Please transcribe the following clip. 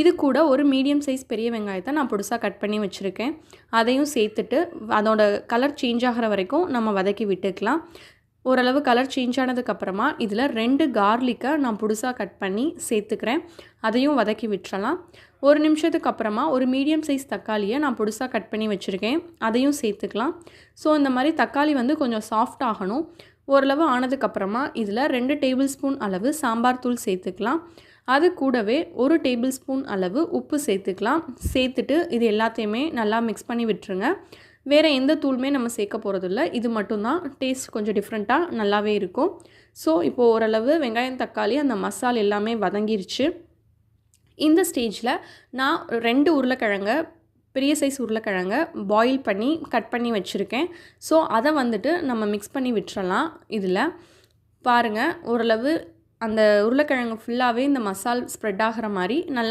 இது கூட ஒரு மீடியம் சைஸ் பெரிய வெங்காயத்தை நான் பொடிசாக கட் பண்ணி வச்சுருக்கேன். அதையும் சேர்த்துட்டு அதோட கலர் சேஞ்ச் ஆகிற வரைக்கும் நம்ம வதக்கி விட்டுக்கலாம். ஓரளவு கலர் சேஞ்ச் ஆனதுக்கப்புறமா இதில் 2 கார்லிக்கை நான் பொடிசாக கட் பண்ணி சேர்த்துக்கிறேன். அதையும் வதக்கி விட்டுறலாம். ஒரு நிமிஷத்துக்கு அப்புறமா ஒரு மீடியம் சைஸ் தக்காளியை நான் பொடிசாக கட் பண்ணி வச்சுருக்கேன். அதையும் சேர்த்துக்கலாம். ஸோ இந்த மாதிரி தக்காளி வந்து கொஞ்சம் சாஃப்ட் ஆகணும். ஓரளவு ஆனதுக்கப்புறமா இதில் 2 டேபிள் ஸ்பூன் அளவு சாம்பார் தூள் சேர்த்துக்கலாம். அது கூடவே 1 டேபிள் ஸ்பூன் அளவு உப்பு சேர்த்துக்கலாம். சேர்த்துட்டு இது எல்லாத்தையுமே நல்லா மிக்ஸ் பண்ணி விட்டுருங்க. வேறு எந்த தூளுமே நம்ம சேர்க்க போகிறதில்ல. இது மட்டும்தான் டேஸ்ட் கொஞ்சம் டிஃப்ரெண்ட்டாக நல்லாவே இருக்கும். ஸோ இப்போது ஓரளவு வெங்காயம் தக்காளி அந்த மசாலா எல்லாமே வதங்கிருச்சு. இந்த ஸ்டேஜில் நான் 2 உருளைக்கிழங்க பெரிய சைஸ் உருளைக்கிழங்க பாயில் பண்ணி கட் பண்ணி வச்சுருக்கேன். ஸோ அதை வந்துட்டு நம்ம மிக்ஸ் பண்ணி விட்டுறலாம். இதில் பாருங்கள், ஓரளவு அந்த உருளைக்கிழங்கு ஃபுல்லாகவே இந்த மசால் ஸ்ப்ரெட் ஆகிற மாதிரி நல்லா